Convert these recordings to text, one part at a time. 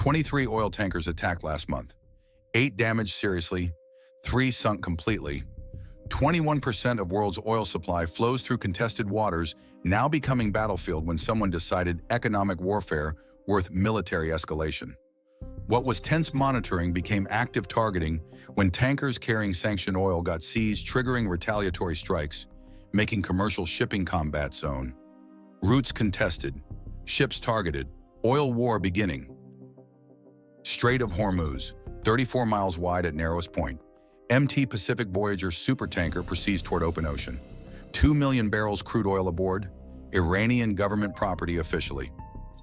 23 oil tankers attacked last month. 8 damaged seriously, 3 sunk completely. 21% of world's oil supply flows through contested waters, now becoming battlefield when someone decided economic warfare worth military escalation. What was tense monitoring became active targeting when tankers carrying sanctioned oil got seized, triggering retaliatory strikes, making commercial shipping combat zone. Routes contested, ships targeted, oil war beginning. Strait of Hormuz, 34 miles wide at narrowest point. MT Pacific Voyager supertanker proceeds toward open ocean. 2 million barrels crude oil aboard. Iranian government property officially.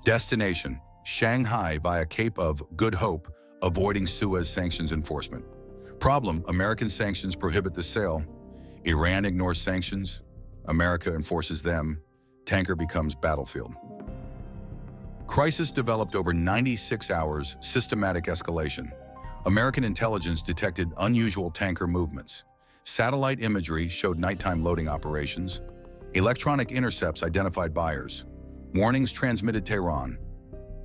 Destination, Shanghai via Cape of Good Hope, avoiding Suez sanctions enforcement. Problem, American sanctions prohibit the sale. Iran ignores sanctions. America enforces them. Tanker becomes battlefield. Crisis developed over 96 hours, systematic escalation. American intelligence detected unusual tanker movements. Satellite imagery showed nighttime loading operations. Electronic intercepts identified buyers. Warnings transmitted Tehran.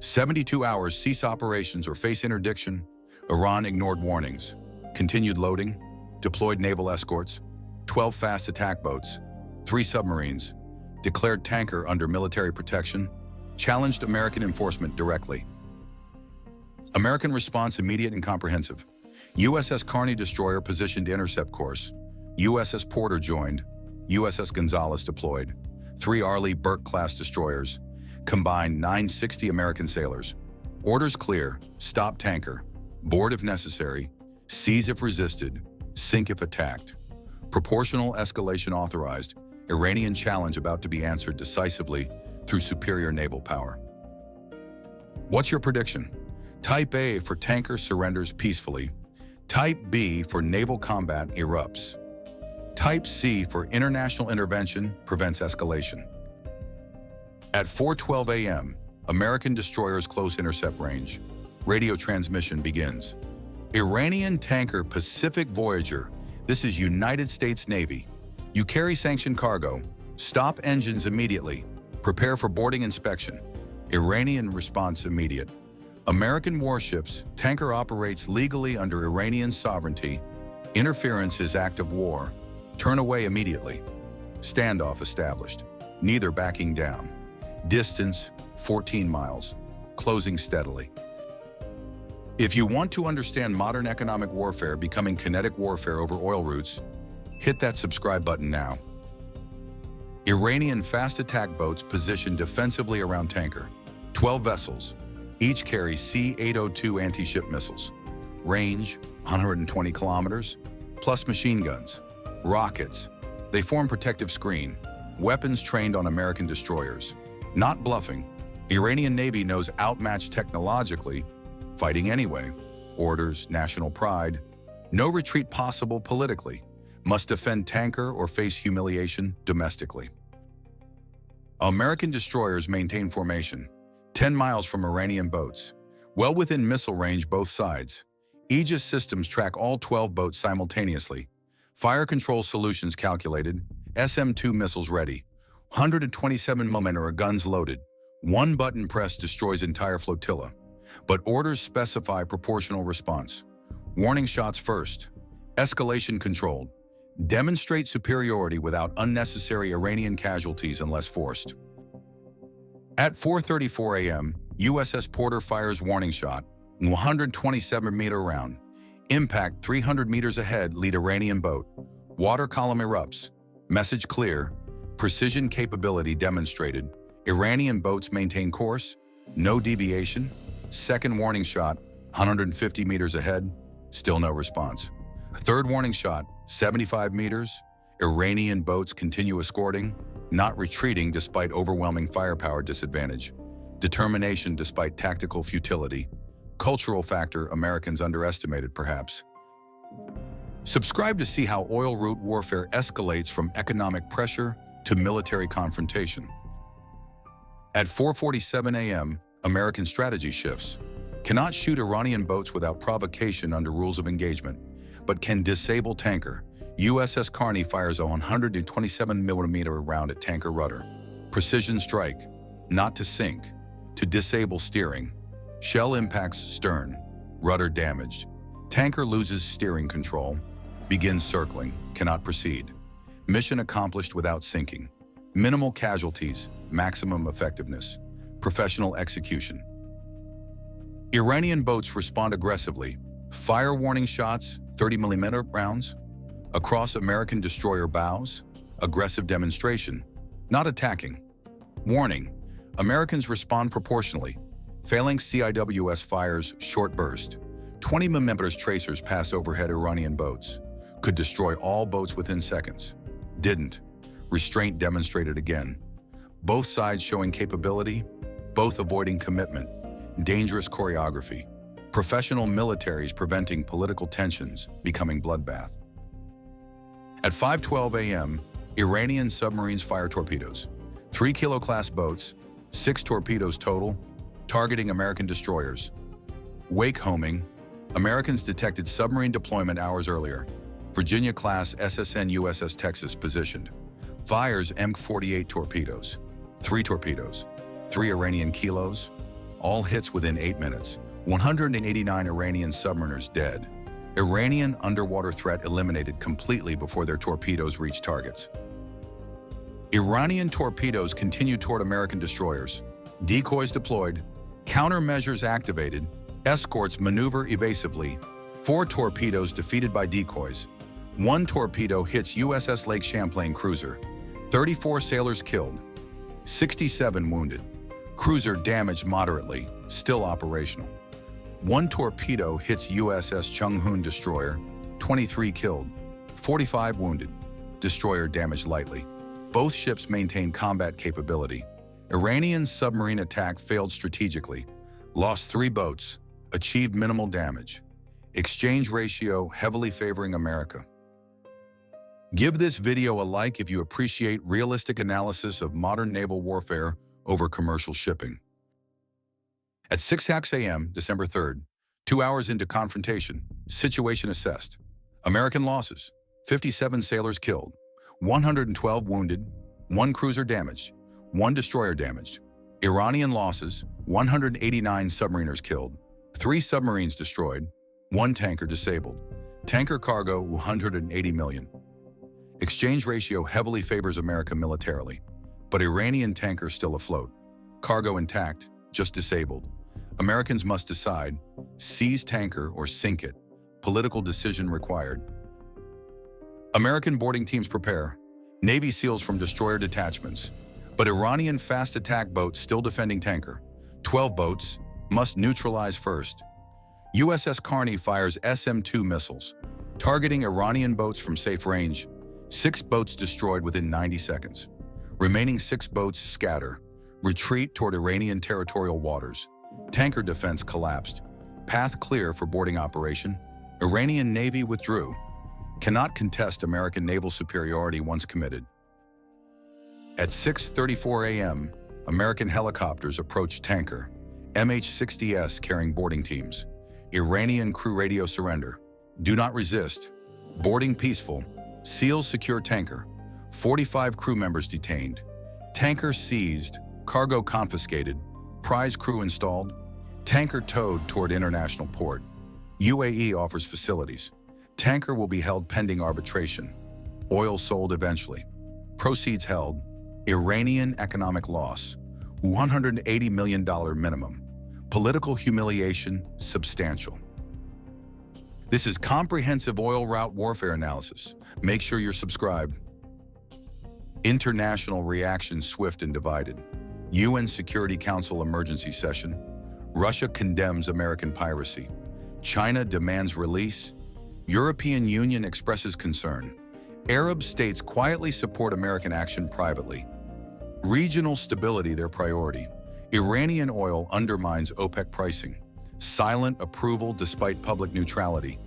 72 hours cease operations or face interdiction. Iran ignored warnings. Continued loading. Deployed naval escorts. 12 fast attack boats. 3 submarines. Declared tanker under military protection. Challenged American enforcement directly. American response immediate and comprehensive. USS Carney destroyer positioned intercept course. USS Porter joined. USS Gonzalez deployed. 3 Arleigh Burke-class destroyers. Combined 960 American sailors. Orders clear. Stop tanker. Board if necessary. Seize if resisted. Sink if attacked. Proportional escalation authorized. Iranian challenge about to be answered decisively through superior naval power. What's your prediction? Type A for tanker surrenders peacefully. Type B for naval combat erupts. Type C for international intervention prevents escalation. At 4:12 a.m., American destroyers close intercept range. Radio transmission begins. Iranian tanker Pacific Voyager. This is United States Navy. You carry sanctioned cargo. Stop engines immediately. Prepare for boarding inspection. Iranian response immediate. American warships, tanker operates legally under Iranian sovereignty. Interference is act of war. Turn away immediately. Standoff established. Neither backing down. Distance, 14 miles. Closing steadily. If you want to understand modern economic warfare becoming kinetic warfare over oil routes, hit that subscribe button now. Iranian fast attack boats positioned defensively around tanker. 12 vessels. Each carries C-802 anti-ship missiles. Range, 120 kilometers, plus machine guns. Rockets. They form protective screen. Weapons trained on American destroyers. Not bluffing. Iranian Navy knows outmatched technologically. Fighting anyway. Orders, national pride. No retreat possible politically. Must defend tanker or face humiliation domestically. American destroyers maintain formation. 10 miles from Iranian boats. Well within missile range both sides. Aegis systems track all 12 boats simultaneously. Fire control solutions calculated. SM-2 missiles ready. 127mm guns loaded. One button press destroys entire flotilla. But orders specify proportional response. Warning shots first. Escalation controlled. Demonstrate superiority without unnecessary Iranian casualties unless forced. At 4:34 a.m., USS Porter fires warning shot, 127-meter round. Impact 300 meters ahead, lead Iranian boat. Water column erupts. Message clear. Precision capability demonstrated. Iranian boats maintain course. No deviation. Second warning shot, 150 meters ahead. Still no response. Third warning shot, 75 meters. Iranian boats continue escorting. Not retreating despite overwhelming firepower disadvantage. Determination despite tactical futility. Cultural factor Americans underestimated, perhaps. Subscribe to see how oil route warfare escalates from economic pressure to military confrontation. At 4:47 a.m., American strategy shifts. Cannot shoot Iranian boats without provocation under rules of engagement, but can disable tanker. USS Carney fires a 127mm round at tanker rudder. Precision strike, not to sink, to disable steering. Shell impacts stern. Rudder damaged. Tanker loses steering control. Begins circling. Cannot proceed. Mission accomplished without sinking. Minimal casualties. Maximum effectiveness. Professional execution. Iranian boats respond aggressively. Fire warning shots, 30mm rounds. Across American destroyer bows. Aggressive demonstration. Not attacking. Warning. Americans respond proportionally. Failing CIWS fires short burst. 20mm tracers pass overhead Iranian boats. Could destroy all boats within seconds. Didn't. Restraint demonstrated again. Both sides showing capability, both avoiding commitment. Dangerous choreography. Professional militaries preventing political tensions becoming bloodbath. At 5:12 a.m., Iranian submarines fire torpedoes. 3 Kilo-class boats, 6 torpedoes total, targeting American destroyers. Wake homing. Americans detected submarine deployment hours earlier. Virginia-class SSN USS Texas positioned. Fires M48 torpedoes. 3 torpedoes. 3 Iranian Kilos. All hits within 8 minutes. 189 Iranian submariners dead. Iranian underwater threat eliminated completely before their torpedoes reached targets. Iranian torpedoes continue toward American destroyers. Decoys deployed. Countermeasures activated. Escorts maneuver evasively. 4 torpedoes defeated by decoys. 1 torpedo hits USS Lake Champlain cruiser. 34 sailors killed. 67 wounded. Cruiser damaged moderately, still operational. 1 torpedo hits USS Chung-Hoon destroyer. 23 killed. 45 wounded. Destroyer damaged lightly. Both ships maintained combat capability. Iranian submarine attack failed strategically. Lost 3 boats. Achieved minimal damage. Exchange ratio heavily favoring America. Give this video a like if you appreciate realistic analysis of modern naval warfare over commercial shipping. At 6 a.m., December 3rd, 2 hours into confrontation, situation assessed. American losses, 57 sailors killed, 112 wounded, 1 cruiser damaged, 1 destroyer damaged. Iranian losses, 189 submariners killed, 3 submarines destroyed, 1 tanker disabled. Tanker cargo, 180 million. Exchange ratio heavily favors America militarily, but Iranian tanker still afloat. Cargo intact, just disabled. Americans must decide, seize tanker or sink it. Political decision required. American boarding teams prepare. Navy SEALs from destroyer detachments. But Iranian fast attack boats still defending tanker. 12 boats must neutralize first. USS Carney fires SM-2 missiles, targeting Iranian boats from safe range. 6 boats destroyed within 90 seconds. Remaining 6 boats scatter. Retreat toward Iranian territorial waters. Tanker defense collapsed. Path clear for boarding operation. Iranian Navy withdrew. Cannot contest American naval superiority once committed. At 6:34 a.m., American helicopters approached tanker. MH-60S carrying boarding teams. Iranian crew radio surrender. Do not resist. Boarding peaceful. SEALs secure tanker. 45 crew members detained. Tanker seized. Cargo confiscated. Prize crew installed. Tanker towed toward international port. UAE offers facilities. Tanker will be held pending arbitration. Oil sold eventually. Proceeds held. Iranian economic loss. $180 million minimum. Political humiliation substantial. This is comprehensive oil route warfare analysis. Make sure you're subscribed. International reaction swift and divided. UN Security Council emergency session. Russia condemns American piracy. China demands release. European Union expresses concern. Arab states quietly support American action privately. Regional stability their priority. Iranian oil undermines OPEC pricing. Silent approval despite public neutrality.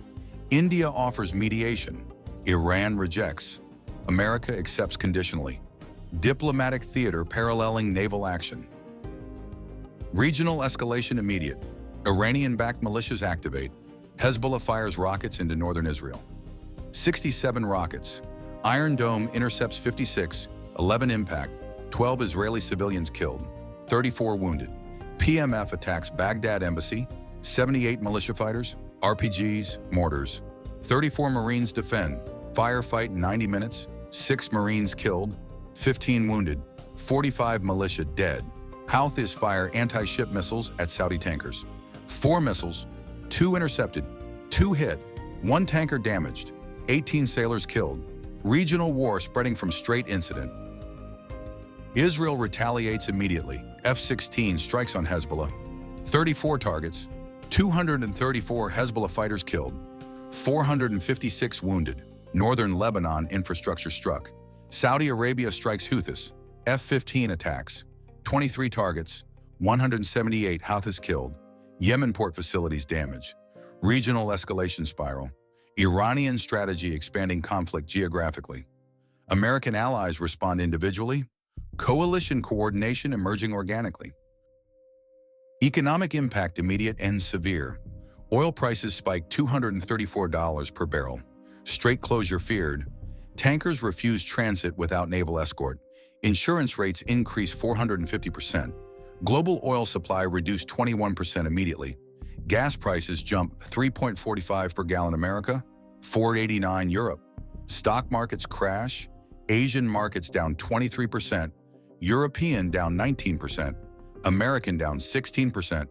India offers mediation. Iran rejects. America accepts conditionally. Diplomatic theater paralleling naval action. Regional escalation immediate. Iranian-backed militias activate. Hezbollah fires rockets into northern Israel. 67 rockets. Iron Dome intercepts 56, 11 impact, 12 Israeli civilians killed, 34 wounded. PMF attacks Baghdad embassy, 78 militia fighters, RPGs, mortars. 34 Marines defend, firefight 90 minutes, 6 Marines killed, 15 wounded, 45 militia dead. Houthis fire anti-ship missiles at Saudi tankers. 4 missiles, 2 intercepted, 2 hit, 1 tanker damaged, 18 sailors killed. Regional war spreading from Strait incident. Israel retaliates immediately. F-16 strikes on Hezbollah. 34 targets, 234 Hezbollah fighters killed, 456 wounded. Northern Lebanon infrastructure struck. Saudi Arabia strikes Houthis. F-15 attacks. 23 targets, 178 Houthis killed. Yemen port facilities damaged. Regional escalation spiral. Iranian strategy expanding conflict geographically. American allies respond individually. Coalition coordination emerging organically. Economic impact immediate and severe. Oil prices spike $234 per barrel. Strait closure feared. Tankers refuse transit without naval escort. Insurance rates increase 450%. Global oil supply reduced 21% immediately. Gas prices jump 3.45 per gallon America, 4.89 Europe. Stock markets crash. Asian markets down 23%. European down 19%. American down 16%.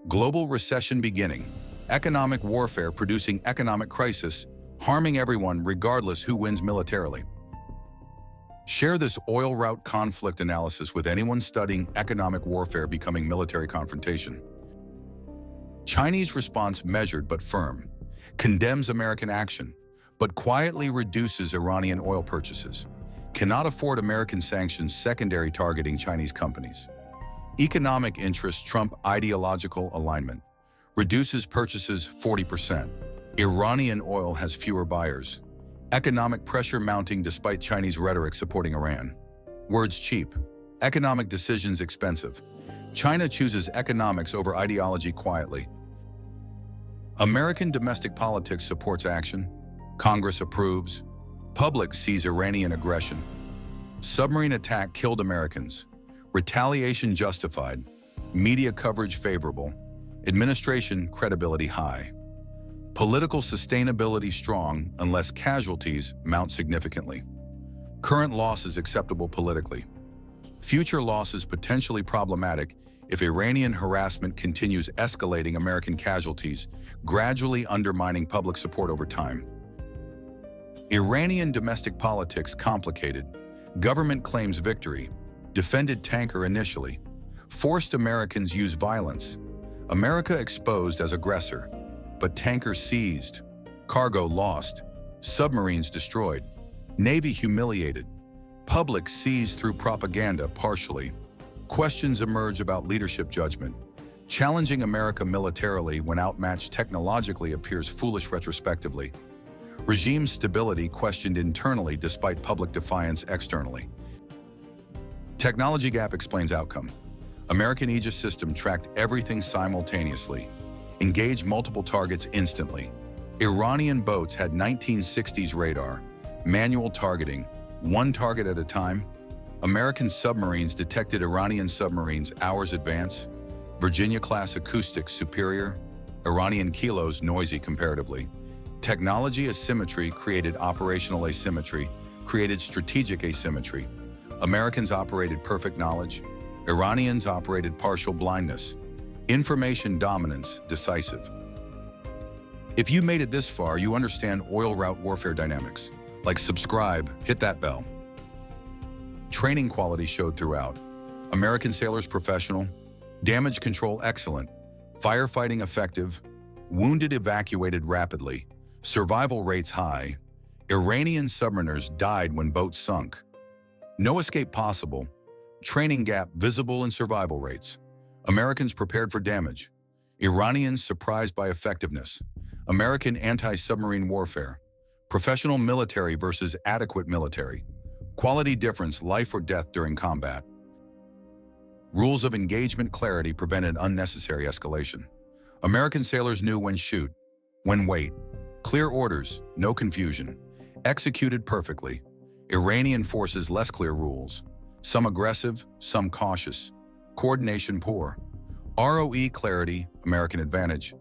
Global recession beginning. Economic warfare producing economic crisis, harming everyone regardless who wins militarily. Share this oil route conflict analysis with anyone studying economic warfare becoming military confrontation. Chinese response measured but firm. Condemns American action, but quietly reduces Iranian oil purchases. Cannot afford American sanctions secondary targeting Chinese companies. Economic interests trump ideological alignment. Reduces purchases 40%. Iranian oil has fewer buyers. Economic pressure mounting despite Chinese rhetoric supporting Iran. Words cheap. Economic decisions expensive. China chooses economics over ideology quietly. American domestic politics supports action. Congress approves. Public sees Iranian aggression. Submarine attack killed Americans. Retaliation justified. Media coverage favorable. Administration credibility high. Political sustainability strong unless casualties mount significantly. Current losses acceptable politically. Future losses potentially problematic if Iranian harassment continues escalating American casualties, gradually undermining public support over time. Iranian domestic politics complicated. Government claims victory. Defended tanker initially. Forced Americans use violence. America exposed as aggressor. But tankers seized. Cargo lost. Submarines destroyed. Navy humiliated. Public seized through propaganda partially. Questions emerge about leadership judgment. Challenging America militarily when outmatched technologically appears foolish retrospectively. Regime stability questioned internally despite public defiance externally. Technology gap explains outcome. American Aegis system tracked everything simultaneously. Engaged multiple targets instantly. Iranian boats had 1960s radar, manual targeting, one target at a time. American submarines detected Iranian submarines hours advance. Virginia-class acoustics superior. Iranian Kilos noisy comparatively. Technology asymmetry created operational asymmetry, created strategic asymmetry. Americans operated perfect knowledge. Iranians operated partial blindness. Information dominance decisive. If you made it this far, you understand oil route warfare dynamics. Like, subscribe, hit that bell. Training quality showed throughout. American sailors professional. Damage control excellent. Firefighting effective. Wounded evacuated rapidly. Survival rates high. Iranian submariners died when boats sunk. No escape possible. Training gap visible in survival rates. Americans prepared for damage. Iranians surprised by effectiveness. American anti-submarine warfare. Professional military versus adequate military. Quality difference, life or death during combat. Rules of engagement clarity prevented unnecessary escalation. American sailors knew when shoot, when wait. Clear orders, no confusion. Executed perfectly. Iranian forces less clear rules. Some aggressive, some cautious. Coordination poor. ROE clarity, American advantage.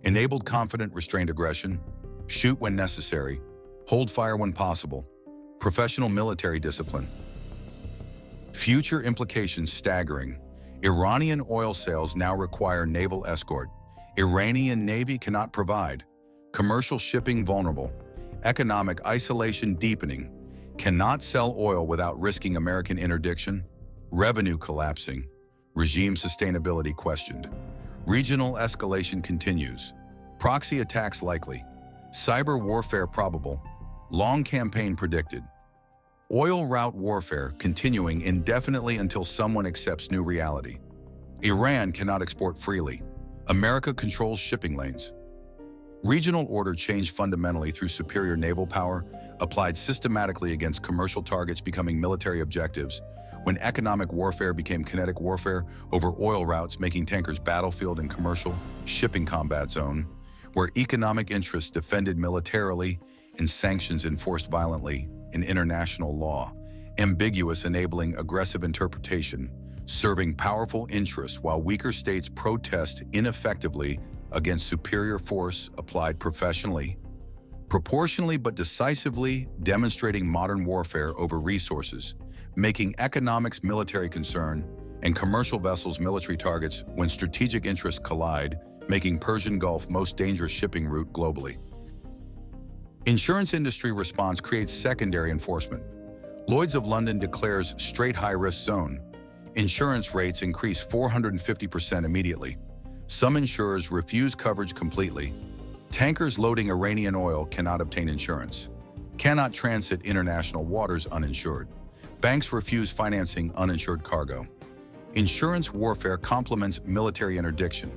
Enabled confident restrained aggression. Shoot when necessary. Hold fire when possible. Professional military discipline. Future implications staggering. Iranian oil sales now require naval escort. Iranian Navy cannot provide. Commercial shipping vulnerable. Economic isolation deepening. Cannot sell oil without risking American interdiction. Revenue collapsing. Regime sustainability questioned. Regional escalation continues. Proxy attacks likely. Cyber warfare probable. Long campaign predicted. Oil route warfare continuing indefinitely until someone accepts new reality. Iran cannot export freely. America controls shipping lanes. Regional order changed fundamentally through superior naval power, applied systematically against commercial targets becoming military objectives, when economic warfare became kinetic warfare over oil routes making tankers battlefield and commercial shipping combat zone, where economic interests defended militarily and sanctions enforced violently in international law, ambiguous enabling aggressive interpretation, serving powerful interests while weaker states protest ineffectively against superior force applied professionally, proportionally but decisively demonstrating modern warfare over resources, making economics military concern and commercial vessels military targets when strategic interests collide, making Persian Gulf most dangerous shipping route globally. Insurance industry response creates secondary enforcement. Lloyd's of London declares straight high-risk zone. Insurance rates increase 450% immediately. Some insurers refuse coverage completely. Tankers loading Iranian oil cannot obtain insurance. Cannot transit international waters uninsured. Banks refuse financing uninsured cargo. Insurance warfare complements military interdiction.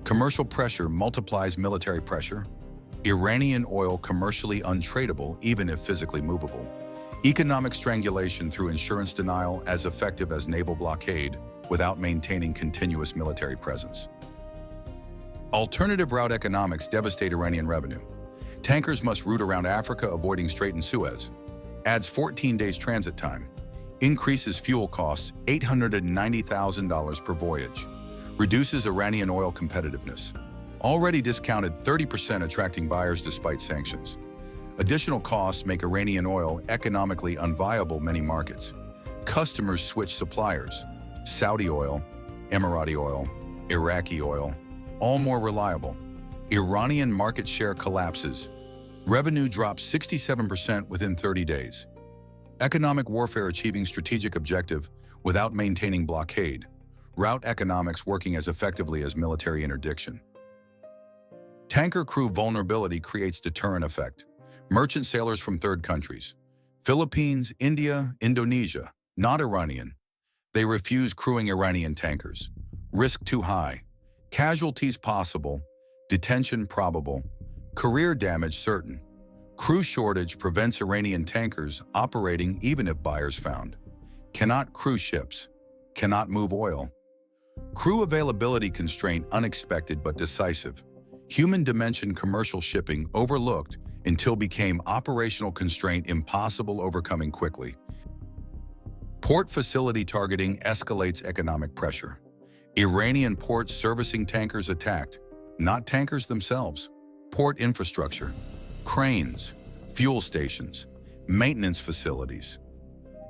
Commercial pressure multiplies military pressure. Iranian oil commercially untradeable even if physically movable. Economic strangulation through insurance denial as effective as naval blockade without maintaining continuous military presence. Alternative route economics devastate Iranian revenue. Tankers must route around Africa avoiding Strait and Suez. Adds 14 days transit time. Increases fuel costs $890,000 per voyage. Reduces Iranian oil competitiveness. Already discounted 30% attracting buyers despite sanctions. Additional costs make Iranian oil economically unviable many markets. Customers switch suppliers. Saudi oil, Emirati oil, Iraqi oil, all more reliable. Iranian market share collapses. Revenue drops 67% within 30 days. Economic warfare achieving strategic objective without maintaining blockade. Route economics working as effectively as military interdiction. Tanker crew vulnerability creates deterrent effect. Merchant sailors from third countries. Philippines, India, Indonesia, not Iranian. They refuse crewing Iranian tankers. Risk too high. Casualties possible. Detention probable. Career damage certain. Crew shortage prevents Iranian tankers operating even if buyers found. Cannot crew ships. Cannot move oil. Crew availability constraint unexpected but decisive. Human dimension commercial shipping overlooked until became operational constraint impossible overcoming quickly. Port facility targeting escalates economic pressure. Iranian ports servicing tankers attacked, not tankers themselves. Port infrastructure, cranes, fuel stations, maintenance facilities.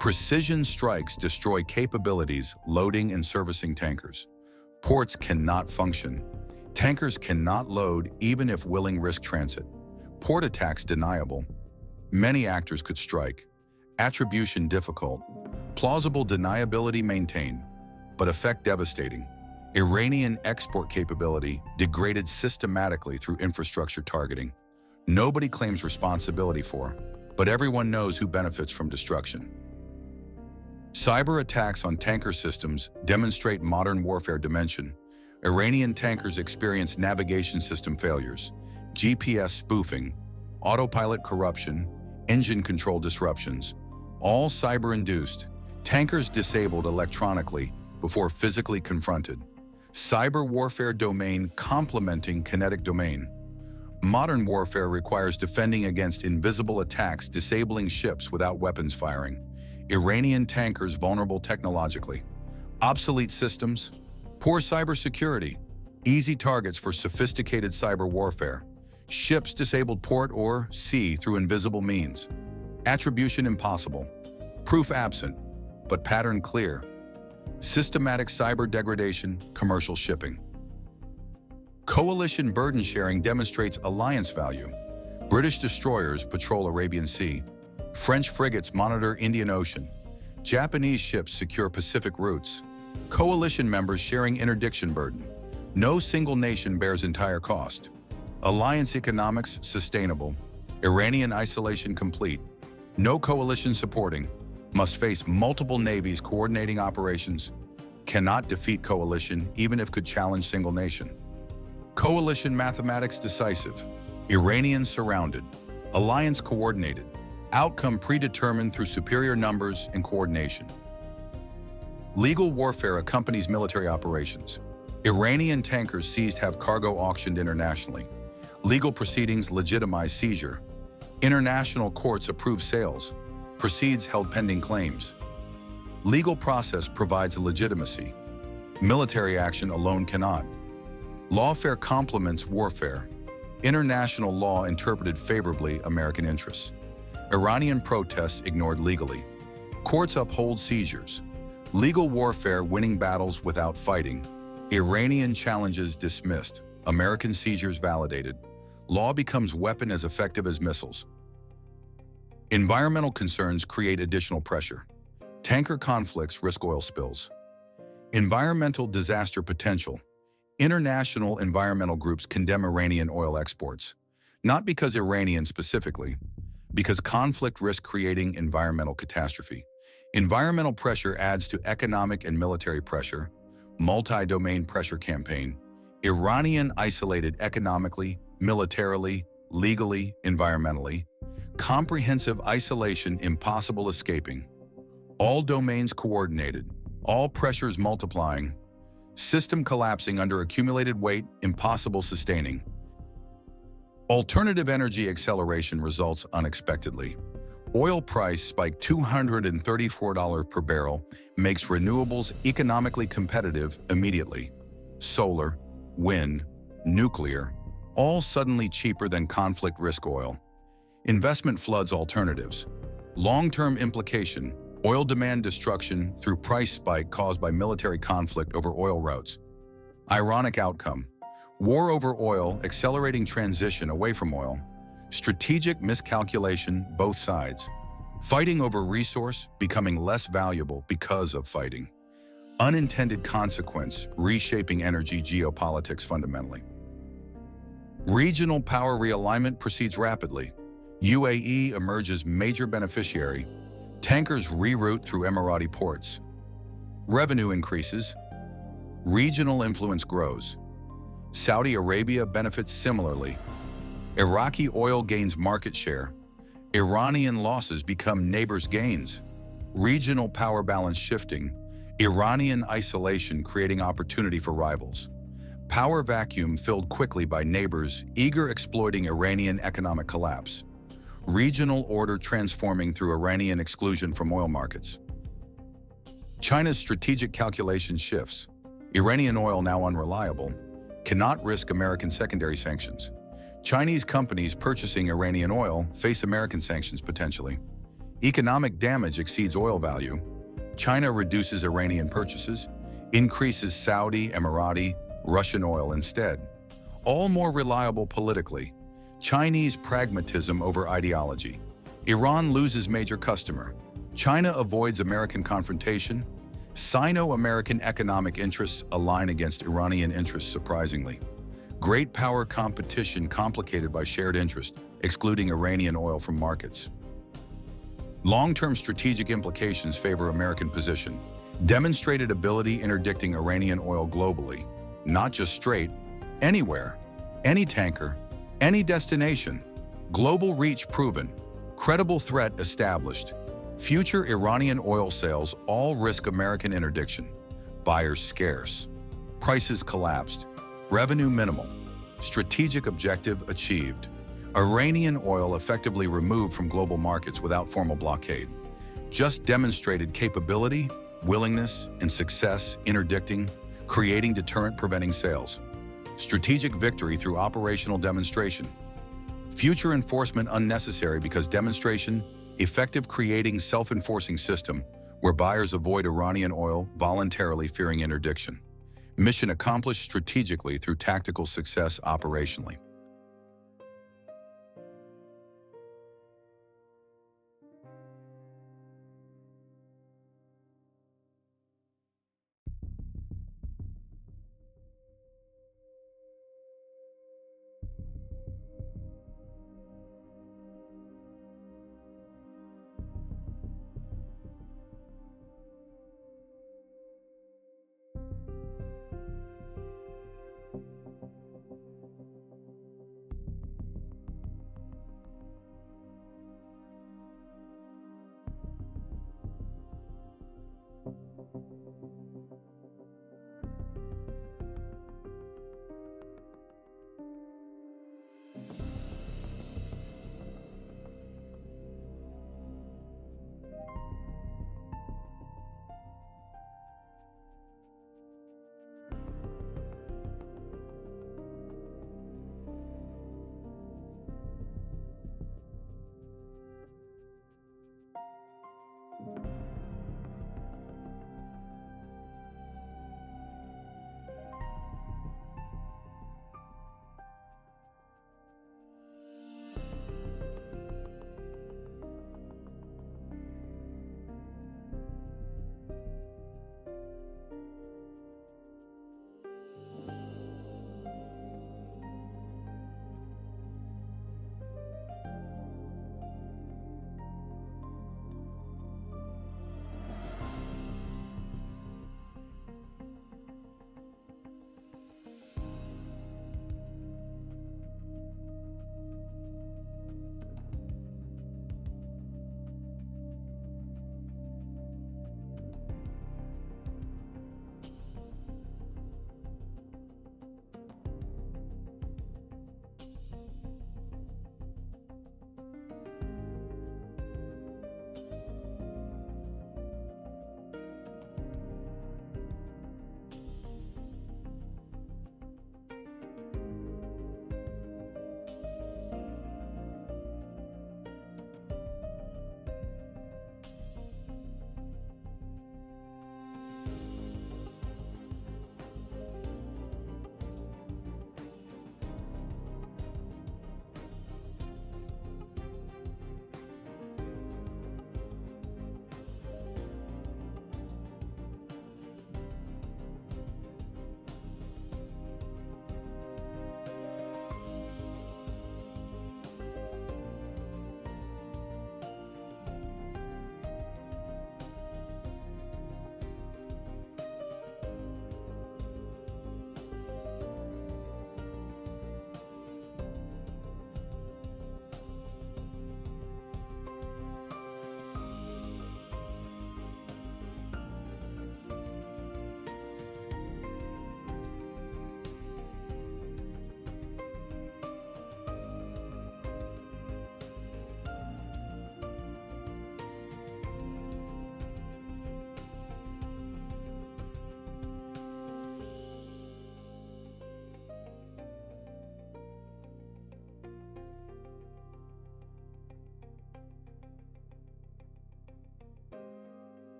Precision strikes destroy capabilities loading and servicing tankers. Ports cannot function. Tankers cannot load even if willing risk transit. Port attacks deniable. Many actors could strike. Attribution difficult. Plausible deniability maintained, but effect devastating. Iranian export capability degraded systematically through infrastructure targeting. Nobody claims responsibility for, but everyone knows who benefits from destruction. Cyber attacks on tanker systems demonstrate modern warfare dimension. Iranian tankers experience navigation system failures, GPS spoofing, autopilot corruption, engine control disruptions, all cyber-induced. Tankers disabled electronically before physically confronted. Cyber warfare domain complementing kinetic domain. Modern warfare requires defending against invisible attacks, disabling ships without weapons firing. Iranian tankers vulnerable technologically. Obsolete systems, Poor cybersecurity, easy targets for sophisticated cyber warfare. Ships disabled port or sea through invisible means. Attribution impossible. Proof absent, but pattern clear. Systematic cyber degradation, commercial shipping. Coalition burden sharing demonstrates alliance value. British destroyers patrol Arabian Sea. French frigates monitor Indian Ocean. Japanese ships secure Pacific routes. Coalition members sharing interdiction burden. No single nation bears entire cost. Alliance economics sustainable. Iranian isolation complete. No coalition supporting. Must face multiple navies coordinating operations. Cannot defeat coalition even if could challenge single nation. Coalition mathematics decisive. Iranian surrounded. Alliance coordinated. Outcome predetermined through superior numbers and coordination. Legal warfare accompanies military operations. Iranian tankers seized have cargo auctioned internationally. Legal proceedings legitimize seizure. International courts approve sales. Proceeds held pending claims. Legal process provides legitimacy. Military action alone cannot. Lawfare complements warfare. International law interpreted favorably American interests. Iranian protests ignored legally. Courts uphold seizures. Legal warfare winning battles without fighting. Iranian challenges dismissed. American seizures validated. Law becomes weapon as effective as missiles. Environmental concerns create additional pressure. Tanker conflicts risk oil spills. Environmental disaster potential. International environmental groups condemn Iranian oil exports. Not because Iranian specifically, because conflict risks creating environmental catastrophe. Environmental pressure adds to economic and military pressure. Multi-domain pressure campaign. Iranian isolated economically, militarily, legally, environmentally. Comprehensive isolation impossible escaping. All domains coordinated. All pressures multiplying. System collapsing under accumulated weight, impossible sustaining. Alternative energy acceleration results unexpectedly. Oil price spiked $234 per barrel, makes renewables economically competitive immediately. Solar, wind, nuclear, all suddenly cheaper than conflict risk oil. Investment floods alternatives. Long-term implication, oil demand destruction through price spike caused by military conflict over oil routes. Ironic outcome, war over oil accelerating transition away from oil. Strategic miscalculation both sides. Fighting over resource becoming less valuable because of fighting. Unintended consequence reshaping energy geopolitics fundamentally. Regional power realignment proceeds rapidly. UAE emerges major beneficiary. Tankers reroute through Emirati ports. Revenue increases. Regional influence grows. Saudi Arabia benefits similarly. Iraqi oil gains market share. Iranian losses become neighbors' gains. Regional power balance shifting. Iranian isolation creating opportunity for rivals. Power vacuum filled quickly by neighbors eager exploiting Iranian economic collapse. Regional order transforming through Iranian exclusion from oil markets. China's strategic calculation shifts. Iranian oil now unreliable. Cannot risk American secondary sanctions. Chinese companies purchasing Iranian oil face American sanctions potentially. Economic damage exceeds oil value. China reduces Iranian purchases, increases Saudi, Emirati, Russian oil instead. All more reliable politically. Chinese pragmatism over ideology. Iran loses major customer. China avoids American confrontation. Sino-American economic interests align against Iranian interests surprisingly. Great power competition complicated by shared interest, excluding Iranian oil from markets. Long-term strategic implications favor American position. Demonstrated ability interdicting Iranian oil globally. Not just straight, anywhere, any tanker, any destination. Global reach proven. Credible threat established. Future Iranian oil sales all risk American interdiction. Buyers scarce. Prices collapsed. Revenue minimal. Strategic objective achieved. Iranian oil effectively removed from global markets without formal blockade. Just demonstrated capability, willingness, and success interdicting, Creating deterrent preventing sales. Strategic victory through operational demonstration. Future enforcement unnecessary because demonstration, effective creating self-enforcing system where buyers avoid Iranian oil voluntarily fearing interdiction. Mission accomplished strategically through tactical success operationally.